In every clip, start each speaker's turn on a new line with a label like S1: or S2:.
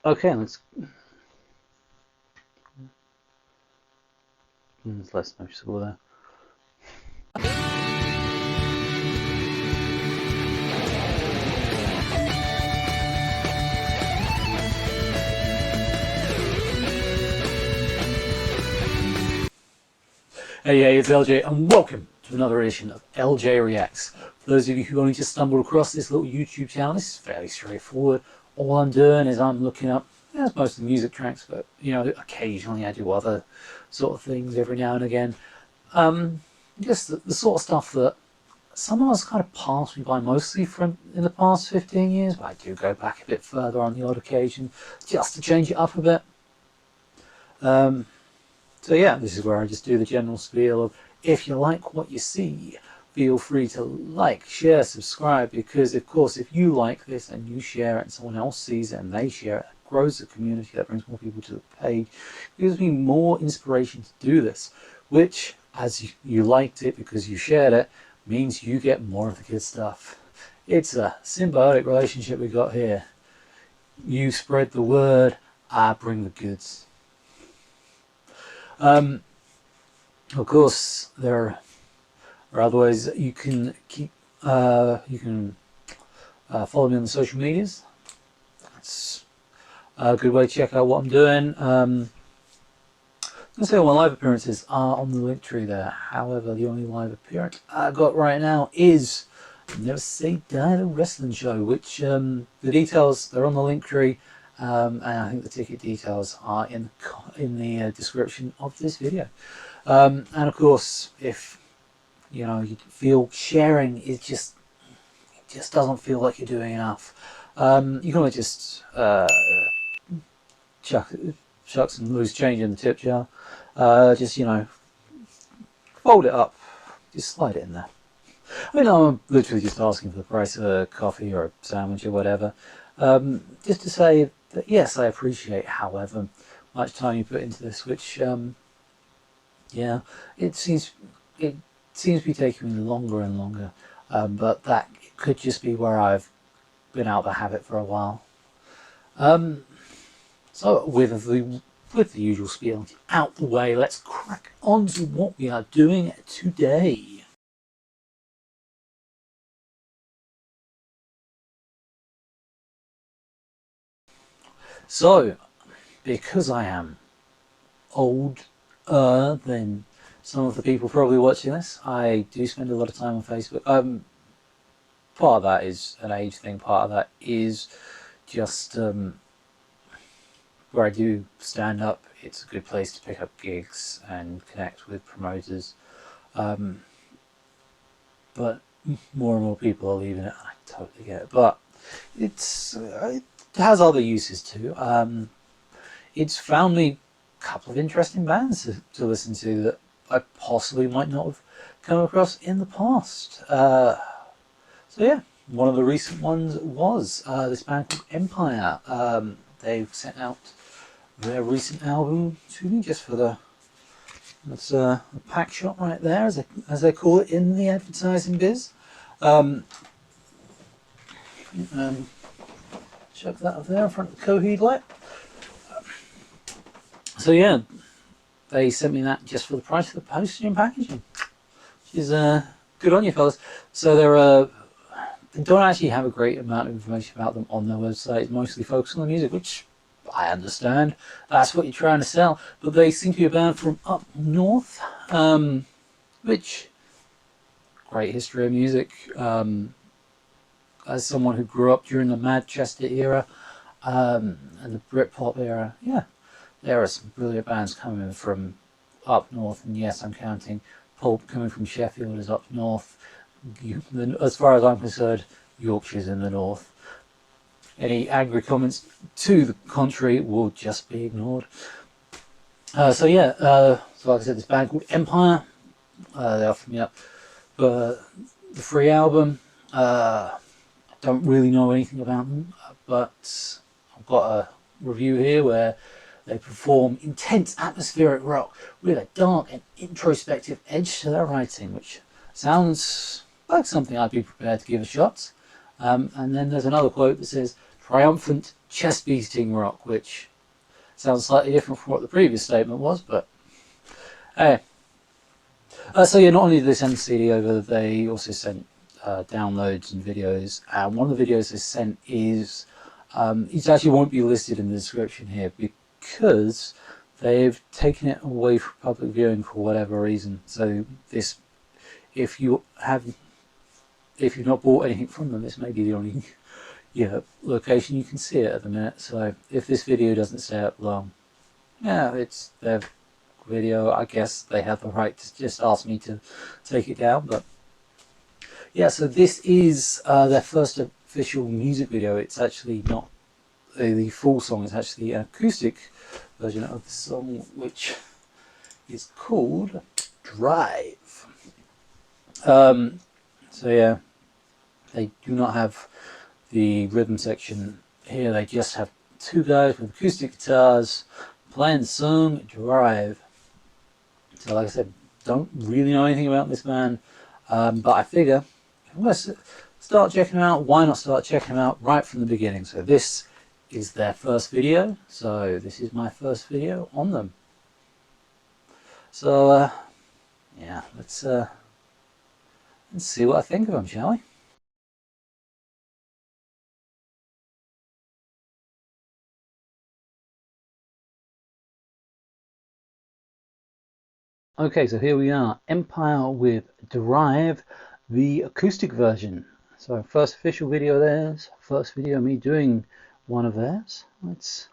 S1: Okay, let's. It's less noticeable there. Hey, it's LJ, and welcome to another edition of LJ Reacts. For those of you who only just stumbled across this little YouTube channel, this is fairly straightforward. All I'm doing is I'm looking up, yeah, mostly music tracks, but occasionally I do other sort of things every now and again. Just the sort of stuff that somehow has kind of passed me by mostly from in the past 15 years, but I do go back a bit further on the odd occasion just to change it up a bit. So yeah, this is where I just do the general spiel of, if you like what you see, feel free to like, share, subscribe, because of course if you like this and you share it and someone else sees it and they share it, it grows the community, that brings more people to the page, it gives me more inspiration to do this, which, as you liked it because you shared it, means you get more of the good stuff. It's a symbiotic relationship we got here. You spread the word, I bring the goods. Of course, there are other ways that you can keep. You can follow me on the social medias. That's a good way to check out what I'm doing. I'm gonna say all my live appearances are on the link tree there. However, the only live appearance I got right now is Never Say Die the Wrestling Show, which the details, they're on the link tree. And I think the ticket details are in the description of this video. And of course, if you feel sharing is it just doesn't feel like you're doing enough, you can always just chuck some loose change in the tip jar. Just fold it up, just slide it in there. I mean, I'm literally just asking for the price of a coffee or a sandwich or whatever. Just to say that yes, I appreciate however much time you put into this, which yeah, it seems to be taking me longer and longer, but that could just be where I've been out of the habit for a while. So with the usual spiel out the way, let's crack on to what we are doing today. So, because I am older than some of the people probably watching this, I do spend a lot of time on Facebook. Part of that is an age thing, part of that is just where I do stand up. It's a good place to pick up gigs and connect with promoters. But more and more people are leaving it. I totally get it. But it has other uses too. It's found me a couple of interesting bands to listen to that I possibly might not have come across in the past. So yeah, one of the recent ones was this band called Empyre. They've sent out their recent album to me just for that's a pack shot right there, as they call it in the advertising biz. Chuck that up there in front of the Coheed light. So yeah, they sent me that just for the price of the postage and packaging, which is good on you fellas. So they don't actually have a great amount of information about them on their website. It's mostly focused on the music, which I understand. That's what you're trying to sell. But they seem to be a band from up north, which, great history of music. As someone who grew up during the Manchester era and the Britpop era, yeah, there are some brilliant bands coming from up north. And yes, I'm counting Pulp coming from Sheffield as up north. As far as I'm concerned, Yorkshire's in the north. Any angry comments to the contrary will just be ignored. So yeah, so like I said, this band called Empyre, they offered me up for the free album. I don't really know anything about them, but I've got a review here where they perform intense atmospheric rock with a dark and introspective edge to their writing, which sounds like something I'd be prepared to give a shot. And then there's another quote that says, "Triumphant chest beating rock, which sounds slightly different from what the previous statement was, but hey. So yeah, not only did they send the CD over, they also sent downloads and videos. And one of the videos they sent is it actually won't be listed in the description here because they've taken it away from public viewing for whatever reason. So this, if you have, if you've not bought anything from them, this may be the only location you can see it at the minute. So if this video doesn't stay up long, yeah, it's their video. I guess they have the right to just ask me to take it down, but yeah. So this is their first official music video. It's actually not the full song. It's actually an acoustic version of the song, which is called Drive. So yeah, they do not have the rhythm section here. They just have two guys with acoustic guitars playing the song Drive. So like I said, don't really know anything about this band, but I figure if I'm going to start checking them out, why not start checking them out right from the beginning? So this is their first video, so this is my first video on them. So yeah, let's see what I think of them, shall we? Okay, so here we are, Empyre with Drive, the acoustic version. So first official video of theirs, first video of me doing one of theirs. Let's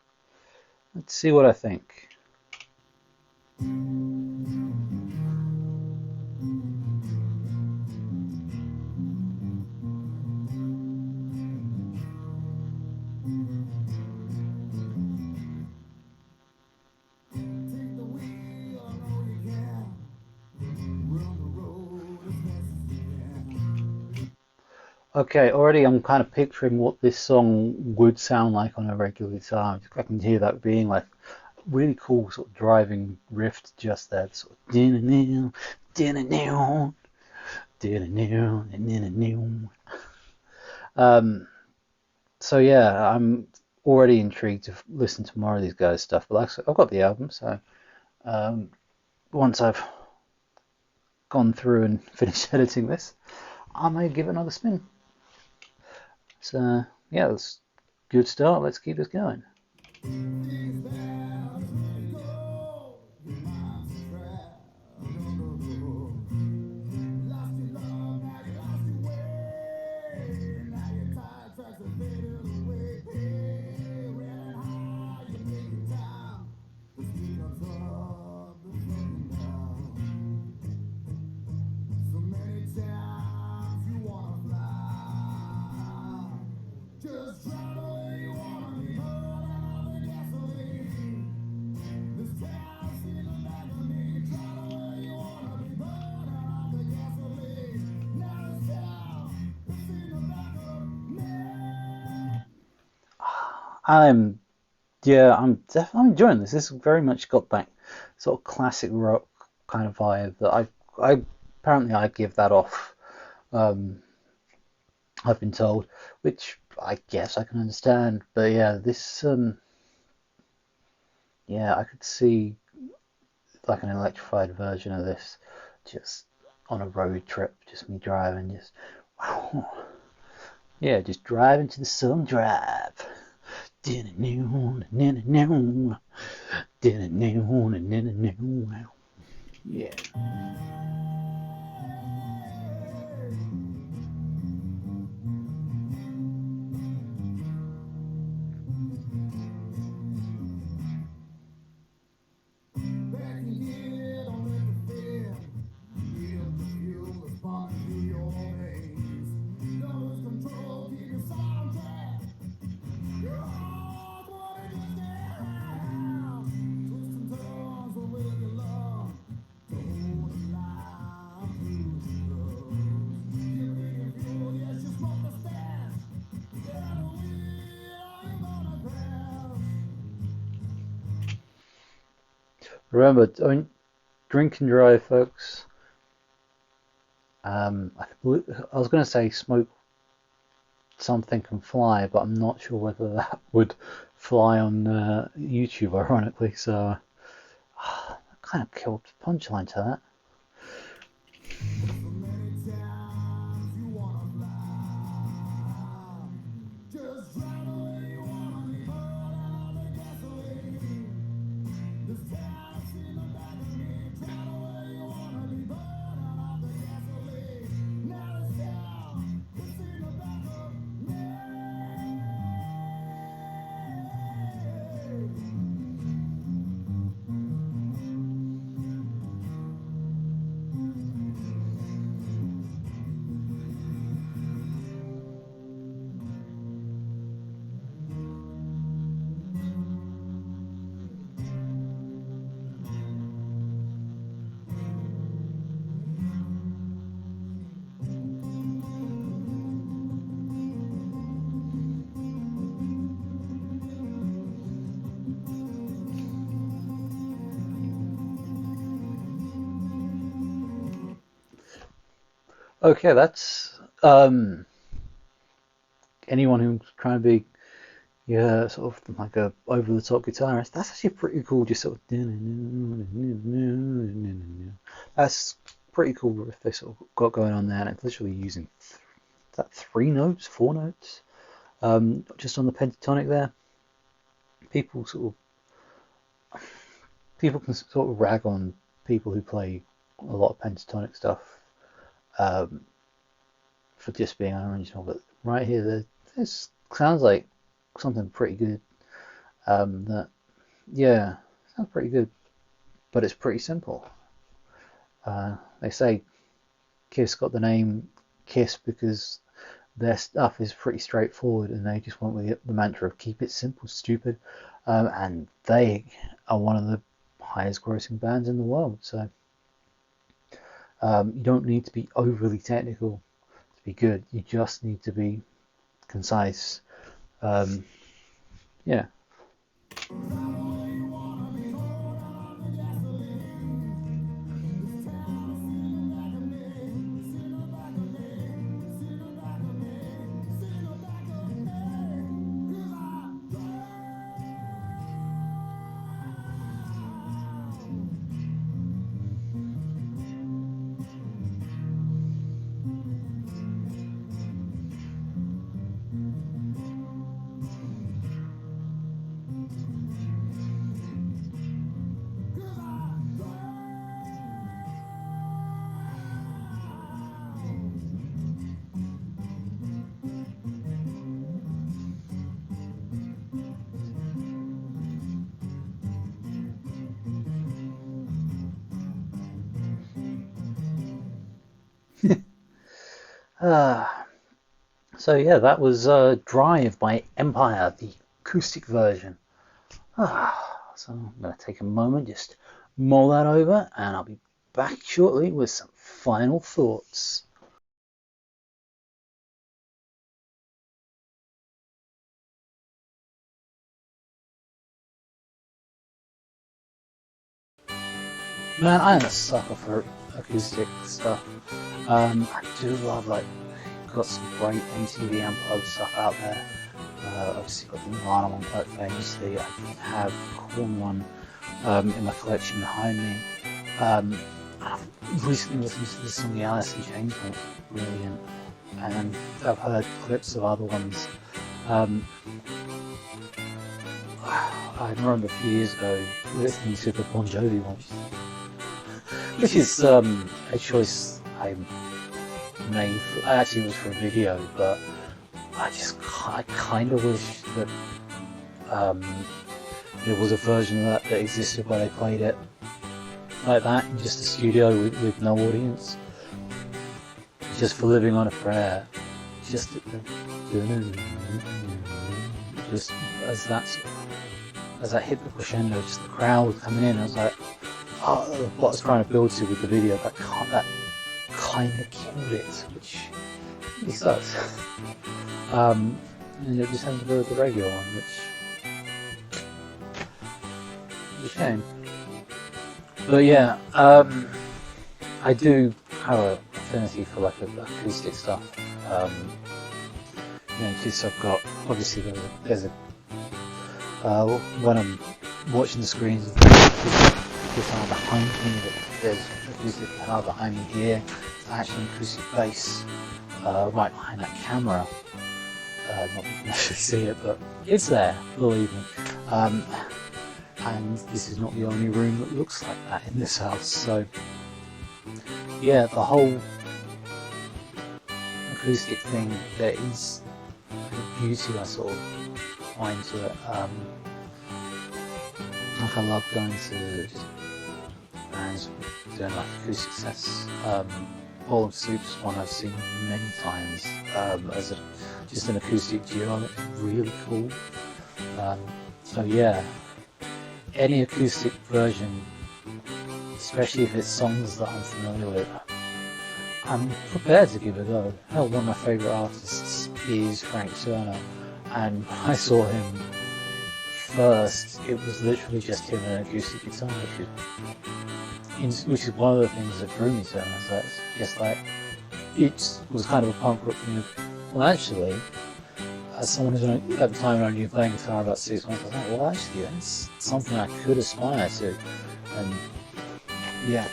S1: see what I think. Okay, already I'm kind of picturing what this song would sound like on a regular guitar. I can hear that being like really cool sort of driving riff just there, sort of so yeah, I'm already intrigued to listen to more of these guys' stuff. But like I said, I've got the album, so once I've gone through and finished editing this, I may give it another spin. So yeah, that's a good start. Let's keep this going. I'm I'm definitely enjoying this. This very much got that sort of classic rock kind of vibe that I apparently I give that off. I've been told, which I guess I can understand. But yeah, this yeah, I could see like an electrified version of this, just on a road trip, just me driving, just wow, yeah, just driving to the sun drive. Yeah. Remember, don't drink and drive, folks. I was going to say smoke something can fly, but I'm not sure whether that would fly on YouTube, ironically. So kind of killed punchline to that. Okay, that's anyone who's trying to be sort of like a over the top guitarist. That's actually pretty cool. Just sort of that's pretty cool riff they sort of got going on there, and it's literally using that 3 notes, 4 notes, just on the pentatonic there. People sort of people can sort of rag on people who play a lot of pentatonic stuff for just being unoriginal, but right here, this sounds like something pretty good. That yeah, sounds pretty good, but it's pretty simple. They say Kiss got the name Kiss because their stuff is pretty straightforward, and they just went with the mantra of keep it simple, stupid. And they are one of the highest grossing bands in the world, so you don't need to be overly technical to be good. You just need to be concise. Yeah. So yeah, that was Drive by Empyre, the acoustic version. So I'm going to take a moment, just mull that over, and I'll be back shortly with some final thoughts. Man, I am a sucker for acoustic stuff. I do love, like, got some great MTV Unplugged stuff out there. Obviously got the Nirvana one quite famously. I have Korn one in my collection behind me. I've recently listened to this on the Alice in Chains one, brilliant. And I've heard clips of other ones. I remember a few years ago listening to the Bon Jovi one, which is a choice I made. Actually, it was for a video, but I kind of wish that there was a version of that existed where they played it like that in just a studio with no audience, just for Living on a Prayer, just as that hit the crescendo, just the crowd coming in. I was like, oh, what I was trying to build to with the video, that kind of killed it, which really sucks. And it just happened to go with the regular one, which is a shame. But yeah, I do have an affinity for like acoustic stuff. you know, just I've got, obviously there's a when I'm watching the screens, the guitar behind me, there's acoustic guitar behind me here, it's actually an acoustic bass right behind that camera. Not that you can actually see it, but it's there, believe me. And this is not the only room that looks like that in this house, so yeah, the whole acoustic thing, there is a beauty I sort of find to it. Like I love going to just bands doing like acoustic sets. Ball of Soup's one I've seen many times as just an acoustic duo. It's really cool. So yeah, any acoustic version, especially if it's songs that I'm familiar with, I'm prepared to give it a go. Hell, one of my favourite artists is Frank Turner, and when I saw him first, it was literally just him and an acoustic guitar, which is one of the things that drew me to him. So it's just like, it was kind of a punk rock thing. Well, actually, as someone who's at the time only playing guitar about 6 months, I was like, well, actually, that's something I could aspire to. And yeah.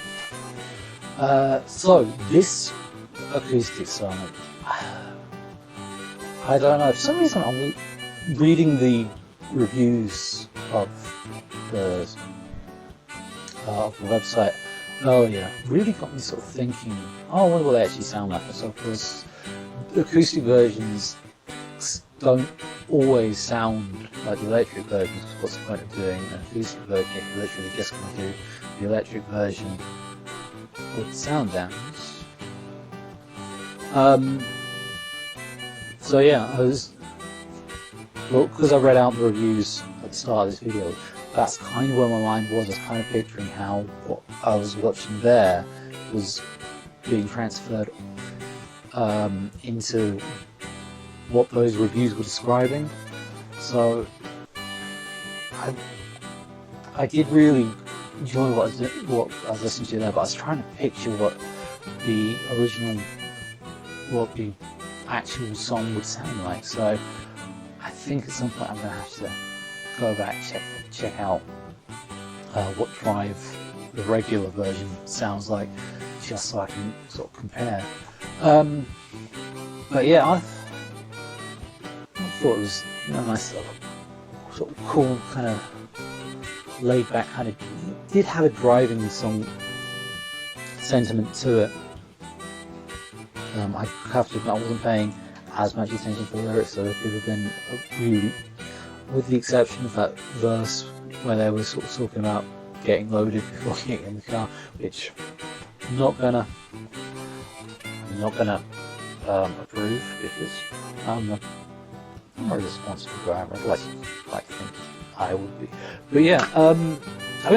S1: So this acoustic song, I don't know, for some reason I'm reading the reviews of the website earlier, really got me sort of thinking, oh, what will they actually sound like? So of course, acoustic versions don't always sound like the electric versions. What's the point of doing an acoustic version if you're literally just going to do the electric version with sound downs? So yeah, because I read out the reviews at the start of this video, that's kind of where my mind was. I was kind of picturing how what I was watching there was being transferred into what those reviews were describing. So I did really enjoy what I was listening to there, but I was trying to picture what the actual song would sound like. So I think at some point I'm going to have to go back, check out what Drive, the regular version, sounds like, just so I can sort of compare. But yeah, I thought it was, you know, nice, sort of cool, kind of laid back, kind of did have a driving song sentiment to it. I have to admit I wasn't paying as much attention to the lyrics, so there could have been a really, with the exception of that verse where they were sort of talking about getting loaded before getting in the car, which I'm not gonna approve, because I'm a responsible driver. I'd like to think I would be. But yeah, I mean,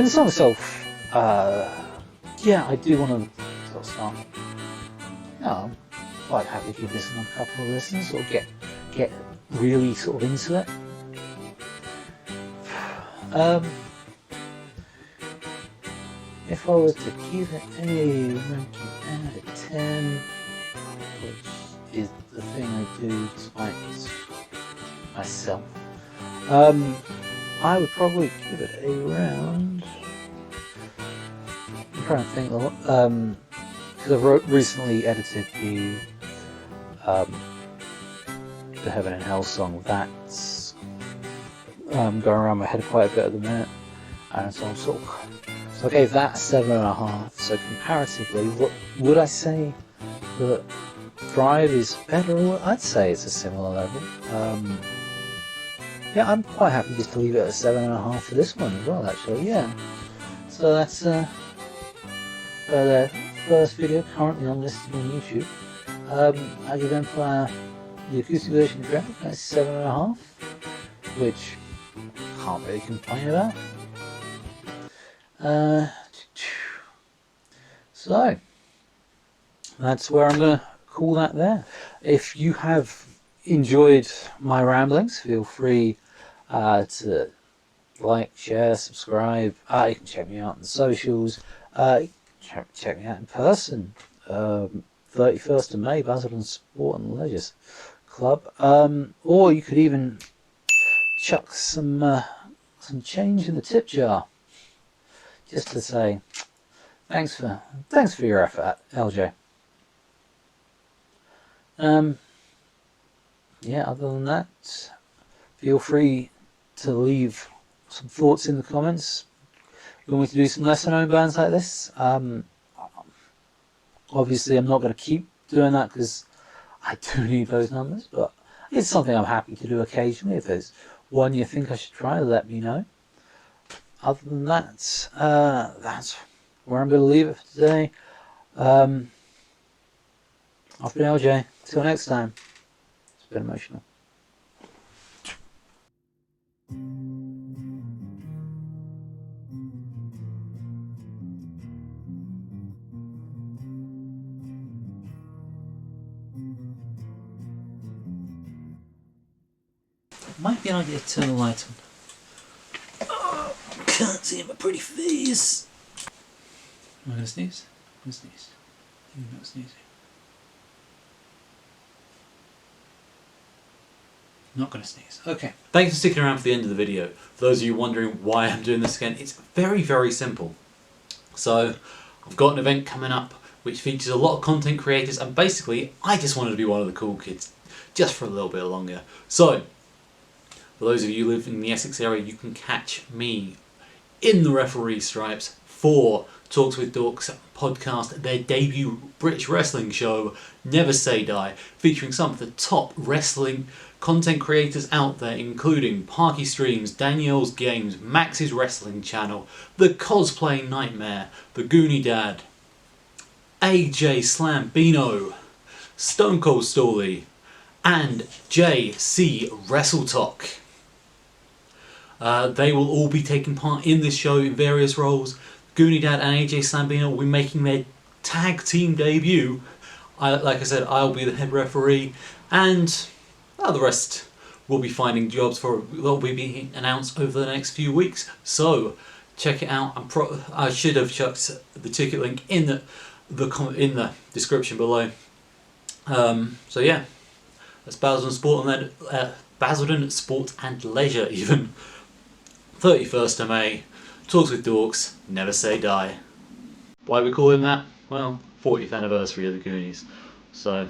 S1: the song itself, yeah, I do want to sort of start. I'm quite happy to give this another couple of listens, or get really sort of into it. If I was to give it a ranking out of 10, which is the thing I do despite myself, I would probably give it around, I'm trying to think, because I've recently edited the Heaven and Hell song. That's going around my head quite a bit at the minute, and so I'm so I gave that a 7.5. So comparatively, what would I say that Drive is better? Or I'd say it's a similar level. Yeah, I'm quite happy just to leave it at a 7.5 for this one as well, actually. Yeah. So that's the first video currently unlisted on YouTube. I give Empyre the acoustic version of Drive, that's 7.5, which can't really complain about. So that's where I'm going to call that there. If you have enjoyed my ramblings, feel free to like, share, subscribe. You can check me out on the socials. Check me out in person. 31st of May, Basildon Sport and Leisure club. Or you could even chuck some change in the tip jar, just to say thanks for your effort, LJ. Yeah, other than that, feel free to leave some thoughts in the comments. You want me to do some lesser known bands like this? Obviously I'm not going to keep doing that because I do need those numbers, but it's something I'm happy to do occasionally. If there's one you think I should try, let me know. Other than that, that's where I'm going to leave it for today. I've been LJ. Till next time. It's been emotional. Might be an idea to turn the light on. Oh, can't see my pretty face. Am I going to sneeze? I'm going to sneeze. I'm not sneezing. Not going to sneeze. Okay.
S2: Thanks for sticking around for the end of the video. For those of you wondering why I'm doing this again, it's very, very simple. So, I've got an event coming up which features a lot of content creators, and basically, I just wanted to be one of the cool kids, just for a little bit longer. So, for those of you who live in the Essex area, you can catch me in the referee stripes for Talks with Dorks podcast, their debut British wrestling show, Never Say Die, featuring some of the top wrestling content creators out there, including Parky Streams, Danielle's Games, Max's Wrestling Channel, The Cosplay Nightmare, The Goonie Dad, AJ Slambino, Stone Cold Stawley, and JC Wrestle Talk. They will all be taking part in this show in various roles. Goonie Dad and AJ Slambino will be making their tag team debut. Like I said, I'll be the head referee, and the rest will be finding jobs for. They'll be being announced over the next few weeks. So check it out. I should have chucked the ticket link in the description below. So yeah, that's Basildon Sport and Basildon Sport and Leisure even. 31st of May, Talks with Dorks, Never Say Die. Why are we calling that? Well, 40th anniversary of the Goonies. So